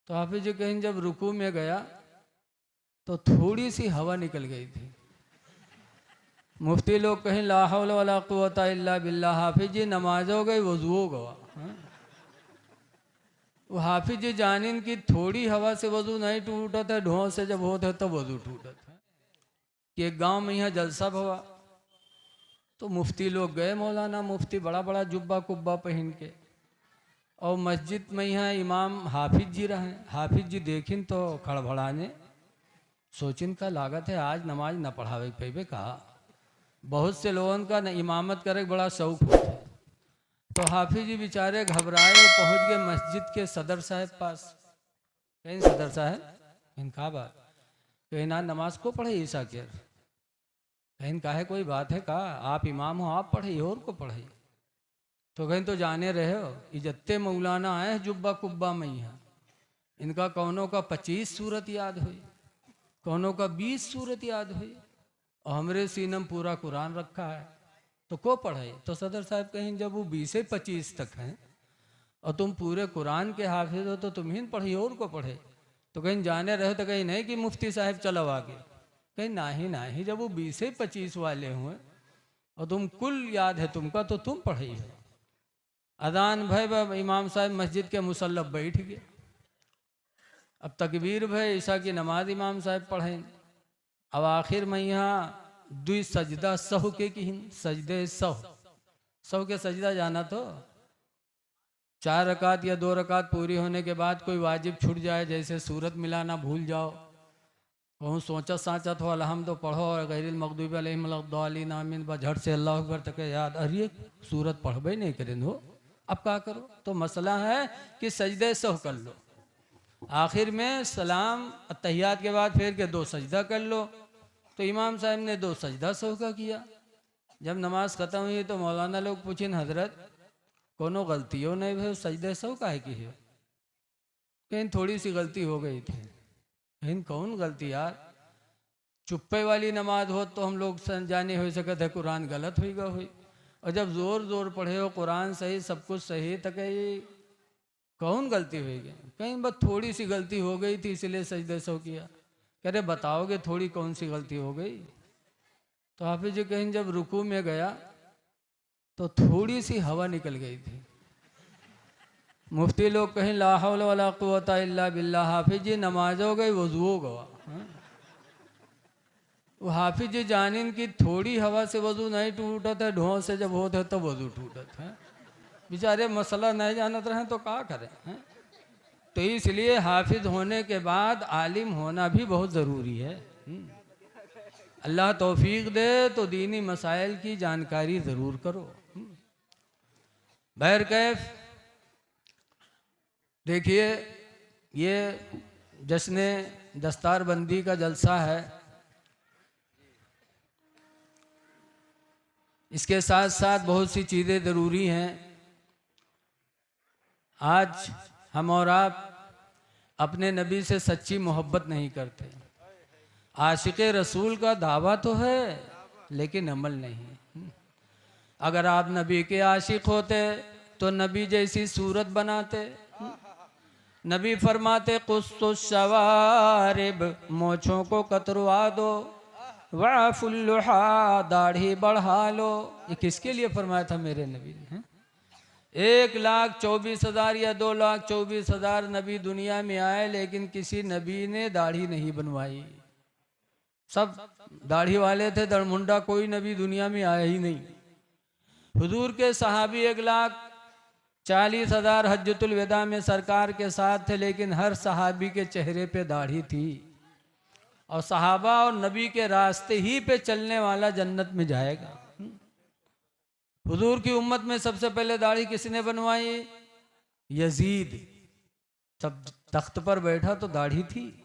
तो हाफिज जी कहीं जब रुकू में गया तो थोड़ी सी हवा निकल गई थी। मुफ्ती लोग कहीं ला हौला वला कुव्वता इल्ला बिल्लाह, हाफिज जी नमाजो गई वजूओ गवा। वो हाफिज जी जानिन की थोड़ी हवा से वजू नहीं टूटता है, ढों से जब होता है तब वजू टूटता है। कि एक गांव में यहाँ जलसा हुआ तो मुफ्ती लोग गए, मौलाना मुफ्ती बड़ा बड़ा जुब्बा कुब्बा पहन के, और मस्जिद में यहाँ इमाम हाफिज जी रहे। हाफिज जी देखिन तो खड़बड़ाने, सोचिन का लागत है आज नमाज न पढ़ावे पे कहा। बहुत से लोगों का न इमामत करे बड़ा शौक होता है। तो हाफिज जी बेचारे घबराए और पहुंच गए मस्जिद के सदर साहब पास। कहीं सदर साहब इनका बात कहीं ना नमाज को पढ़े ईसा के, कहीं का है कोई बात है कहा, आप इमाम हो आप पढ़े और को पढ़े। तो कहीं तो जाने रहे हो इजत्ते मौलाना आए हैं जुब्बा कुब्बा में यहाँ, इनका कौनों का 25 सूरत याद हुई, कौनों का 20 सूरत याद हुई, और हमरे सीनम पूरा कुरान रखा है तो को पढ़े। तो सदर साहब कहीं जब वो 20 से 25 तक हैं और तुम पूरे कुरान के हाफिज हो तो तुम ही पढ़ी और को पढ़े। तो कहीं जाने रहे तो कहीं नहीं कि मुफ्ती साहब चलो आगे, कहीं ना ही जब वो 20 से 25 वाले हुए और तुम कुल याद है तुमका तो तुम पढ़ी हो। अजान भाई इमाम साहब मस्जिद के मुसल्लफ बैठ गए। अब तकबीर भाई ईशा की नमाज इमाम साहब पढ़ें। अब आखिर में यहाँ दुई सजदा सह के की सजदे सह के सजदा जाना तो 4 रकात या 2 रकात पूरी होने के बाद कोई वाजिब छूट जाए, जैसे सूरत मिलाना भूल जाओ, कहूँ सोचा साचा तो अलहम तो पढ़ो और गैरिल मगदूब अलैहिम वलद्दालिन आमीन बस झट से अल्लाह अकबर तक याद, अरे सूरत पढ़बे नहीं करें हो, अब क्या करो। तो मसला है कि सजदे सह कर लो, आखिर में सलाम तहियात के बाद फिर के 2 सजदा कर लो। तो इमाम साहब ने 2 सजदा सह का किया। जब नमाज ख़त्म हुई तो मौलाना लोग पूछें हजरत कोनो गलतियों नहीं भाई सजदे सह का है कि है? कहीं थोड़ी सी गलती हो गई थी। कहीं कौन गलती यार, चुप्पे वाली नमाज हो तो हम लोग जाने हो सकते है कुरान गलत हुई हुई, और जब जोर जोर पढ़े हो कुरान सही सब कुछ सही तो कहीं कौन गलती हुई गई? कहीं बस थोड़ी सी गलती हो गई थी इसलिए सजदे सह किया। कह रहे बताओगे थोड़ी कौन सी गलती हो गई? तो हाफिज जी कहीं जब रुकू में गया तो थोड़ी सी हवा निकल गई थी। मुफ्ती लोग कहीं ला हौला वला कुव्वता इल्ला बिल्लाह, हाफिज जी नमाजो गई वजूओ गवा। वो हाफिज जी जानिन की थोड़ी हवा से वजू नहीं टूटता है, ढों से जब होता है तब वजू टूटता है। बेचारे मसला नहीं जानत रहे तो क्या करें हैं? तो इसलिए हाफिज होने के बाद आलिम होना भी बहुत ज़रूरी है। अल्लाह तौफीक दे तो दीनी मसाइल की जानकारी ज़रूर करो। बहर कैफ देखिए ये जश्न दस्तारबंदी का जलसा है, इसके साथ साथ बहुत सी चीज़ें ज़रूरी हैं। आज हम और आप अपने नबी से सच्ची मोहब्बत नहीं करते। आशिक रसूल का दावा तो है लेकिन अमल नहीं। अगर आप नबी के आशिक होते तो नबी जैसी सूरत बनाते। नबी फरमाते कुस्तु शवारिब, मोछों को कतरवा दो, वाफुल्लुहा, दाढ़ी बढ़ा लो। ये किसके लिए फरमाया था मेरे नबी ने? 1,24,000 या 2,24,000 नबी दुनिया में आए लेकिन किसी नबी ने दाढ़ी नहीं बनवाई। सब दाढ़ी वाले थे, दरमुंडा कोई नबी दुनिया में आया ही नहीं। हुजूर के सहाबी 1,40,000 हज्जतुल विदा में सरकार के साथ थे, लेकिन हर सहाबी के चेहरे पे दाढ़ी थी। और सहाबा और नबी के रास्ते ही पे चलने वाला जन्नत में जाएगा। हुजूर की उम्मत में सबसे पहले दाढ़ी किसने बनवाई? यजीद। जब तख्त पर बैठा तो दाढ़ी थी,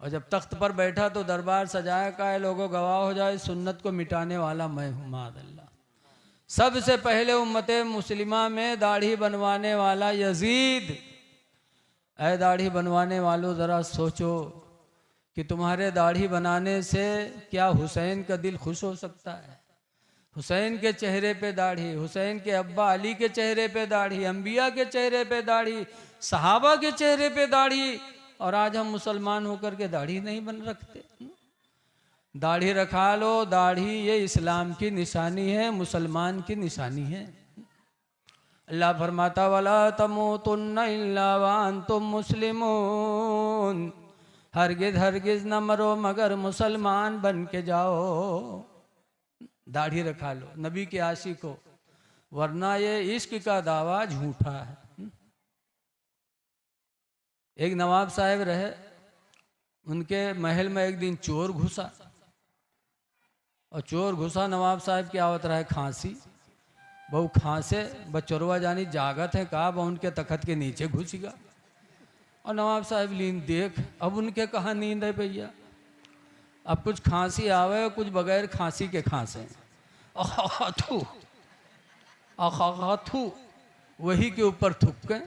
और जब तख्त पर बैठा तो दरबार सजाया का है लोगों गवाह हो जाए सुन्नत को मिटाने वाला मैं हूँ मादल्ला। सबसे पहले उम्मत मुस्लिमा में दाढ़ी बनवाने वाला यजीद। ऐ दाढ़ी बनवाने वालों ज़रा सोचो कि तुम्हारे दाढ़ी बनाने से क्या हुसैन का दिल खुश हो सकता है? हुसैन के चेहरे पे दाढ़ी, हुसैन के अब्बा अली के चेहरे पे दाढ़ी, अंबिया के चेहरे पे दाढ़ी, सहाबा के चेहरे पे दाढ़ी, और आज हम मुसलमान होकर के दाढ़ी नहीं बन रखते। दाढ़ी रखा लो, दाढ़ी ये इस्लाम की निशानी है, मुसलमान की निशानी है। अल्लाह फरमाता वला तमूतुन्ना इल्ला व अंतुम मुस्लिमून, हरगिज हरगिज न मरो मगर मुसलमान बन के जाओ। दाढ़ी रखा लो नबी के आशिक हो, वरना ये इश्क का दावा झूठा है। एक नवाब साहब रहे, उनके महल में एक दिन चोर घुसा, और चोर घुसा नवाब साहब की आवत रहा है खांसी, बहु खांसे बचोरवा जानी जागत है कहा वह उनके तखत के नीचे घुस गया। और नवाब साहब लीन देख, अब उनके कहाँ नींद है भैया, अब कुछ खांसी आवे कुछ बगैर खांसी के खांसे, थू वही के ऊपर थुक्के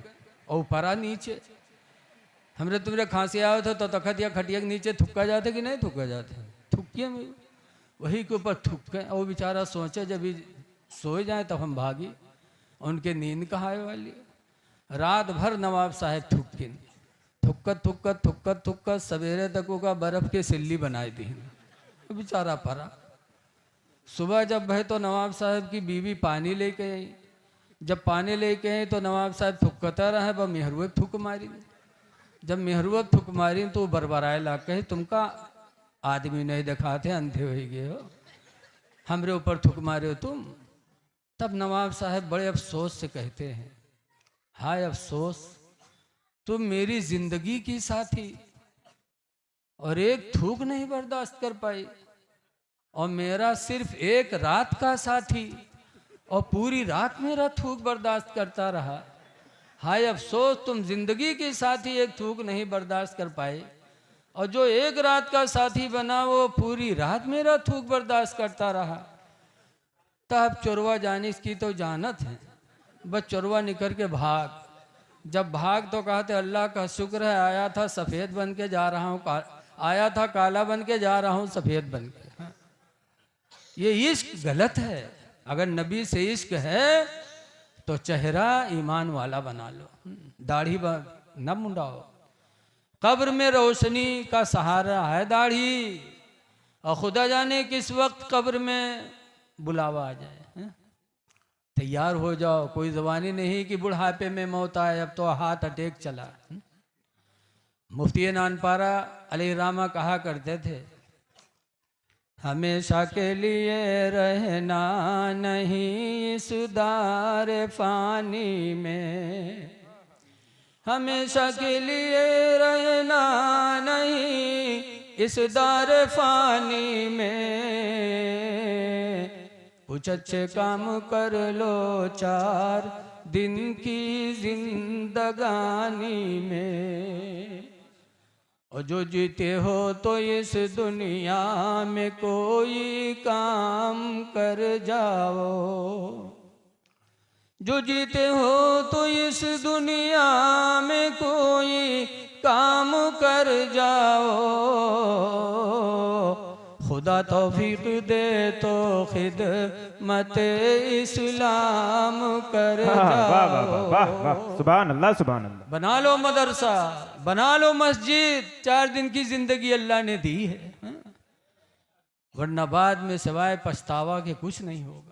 और ऊपरा नीचे। हमरे तुमरे खांसी आवे थे तो तखत या खटिया के नीचे थुक्का जाते कि नहीं थुक्का जाते, थुक्किए में वही के ऊपर थुक्के। और बेचारा सोचे जब सो जाए तब हम भागी, उनके नींद कहाँ आए वाली। रात भर नवाब साहब थुक्किन, थुक्कत थुक्कत थुक्कत थुक्कत सवेरे तक का बर्फ के सिल्ली बनाई दी, बेचारा परा। सुबह जब भय तो नवाब साहब की बीवी पानी लेके आई, जब पानी लेके आई तो नवाब साहब थुक्कता रहे, वह मेहरुए थुक मारी। जब मेहरुए थुक मारी तो बरबराए ला कहे तुमका आदमी नहीं दिखाते, अंधे हो गए हो, हमरे ऊपर थुक मारे हो तुम। तब नवाब साहब बड़े अफसोस से कहते हैं, हाय अफसोस, तुम मेरी जिंदगी की साथी और एक थूक नहीं बर्दाश्त कर पाई, और मेरा सिर्फ एक रात का साथी और पूरी रात मेरा थूक बर्दाश्त करता रहा। हाय अफसोस, तुम जिंदगी के साथी एक थूक नहीं बर्दाश्त कर पाए, और जो एक रात का साथी बना वो पूरी रात मेरा थूक बर्दाश्त करता रहा। तब चोरवा जाने इसकी तो जानत है, बस चोरवा निकल के भाग। जब भाग तो कहते अल्लाह का शुक्र है आया था सफ़ेद बन के जा रहा हूँ, आया था काला बन के जा रहा हूँ सफ़ेद बन के। ये इश्क गलत है। अगर नबी से इश्क है तो चेहरा ईमान वाला बना लो, दाढ़ी न मुंडाओ। कब्र में रोशनी का सहारा है दाढ़ी, और खुदा जाने किस वक्त कब्र में बुलावा आ जाए। तैयार हो जाओ, कोई जवानी नहीं कि बुढ़ापे में मौत आए, अब तो हार्ट अटैक चला। मुफ्ती नानपारा अलैहिर्रहमा कहा करते थे, हमेशा के लिए रहना नहीं इस दार फानी में, हमेशा के लिए रहना नहीं इस दार फानी में, कुछ अच्छे काम कर लो 4 दिन की जिंदगानी में, और जो जीते हो तो इस दुनिया में कोई काम कर जाओ, जो जीते हो तो इस दुनिया में कोई काम कर जाओ, खुदा तौफीक दे तो खिदमत इस्लाम कर जाओ। सुभान अल्लाह सुभान अल्लाह। बना लो मदरसा, बना लो मस्जिद, 4 दिन की जिंदगी अल्लाह ने दी है, वरना बाद में सिवाय पछतावा के कुछ नहीं होगा।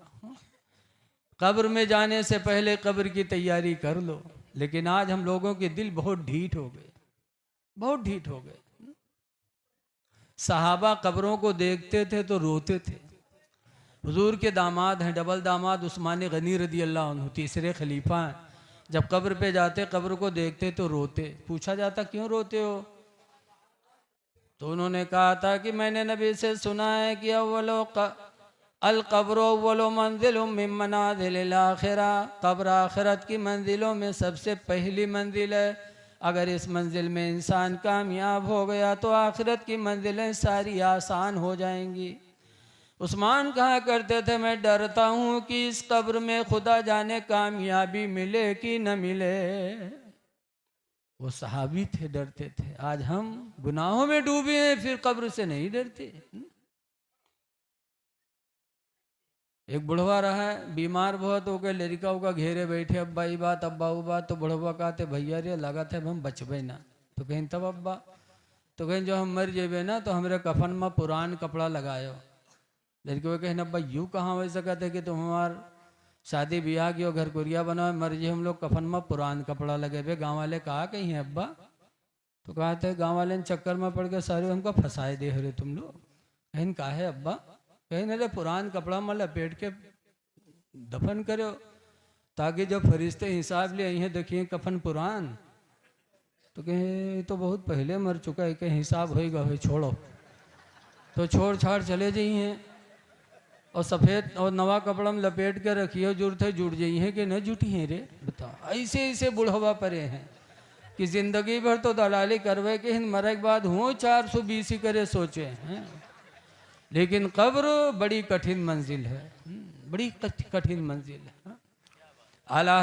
कब्र में जाने से पहले कब्र की तैयारी कर लो। लेकिन आज हम लोगों के दिल बहुत ढीठ हो गए, बहुत ढीठ हो गए। सहाबा कब्रों को देखते थे तो रोते थे। हुजूर के दामाद हैं, डबल दामाद उस्मान गनी रदी अल्लाह अन्हु, तीसरे खलीफा हैं, जब कब्र पे जाते कब्र को देखते तो रोते। पूछा जाता क्यों रोते हो, तो उन्होंने कहा था कि मैंने नबी से सुना है कि अल कब्र अव्वलु मंजिलुम मिन मनाजिलिल आखिरा, कब्र आखिरत की मंजिलों में सबसे पहली मंजिल है। अगर इस मंजिल में इंसान कामयाब हो गया तो आखिरत की मंजिलें सारी आसान हो जाएंगी। उस्मान कहा करते थे, मैं डरता हूँ कि इस कब्र में खुदा जाने कामयाबी मिले कि न मिले। वो सहाबी थे, डरते थे। आज हम गुनाहों में डूबे हैं, फिर कब्र से नहीं डरते। एक बुढ़वा रहा है, बीमार बहुत हो गए, लड़का का घेरे बैठे, अब्बा ये बात अब्बा वो बात। तो बुढ़वा कहते भैया रे लगा थे हम बचबे ना। तो कहें तब अब्बा? तो कहें जो हम मर जेबे ना तो हमारे कफन में पुरान कपड़ा लगायो। लड़के वो कहें अब्बा यूँ कहाँ हो सकते कि तुम हमार शादी ब्याह की घर कुरिया बनाओ, मर जे हम लोग कफन में पुरान कपड़ा लगे बे। गाँव वाले कहा कहीं है अब्बा? तो कहा थे गाँव वाले ने चक्कर में पड़ के सारे हमको फंसाए दे रहे तुम लोग। कहीं कहा है अब्बा? कहीं अरे पुरान कपड़ा में लपेट के दफन करो ताकि जब फरिश्ते हिसाब ले हैं देखिए कफन पुरान। तो कहें तो बहुत पहले मर चुका है, कहीं हिसाब होएगा भाई छोड़ो। तो छोड़ छाड़ चले जाइए और सफ़ेद और नवा कपड़ा में लपेट के रखिए, जरूरत है जुट जाइए कि न जुटी हैं रे। बताओ ऐसे ऐसे बुढ़वा परे हैं कि जिंदगी भर तो दलाली करवे के मरे के बाद हुआ 420 करे सोचे हैं। लेकिन कब्र बड़ी कठिन मंजिल है, बड़ी कठिन मंजिल है। आला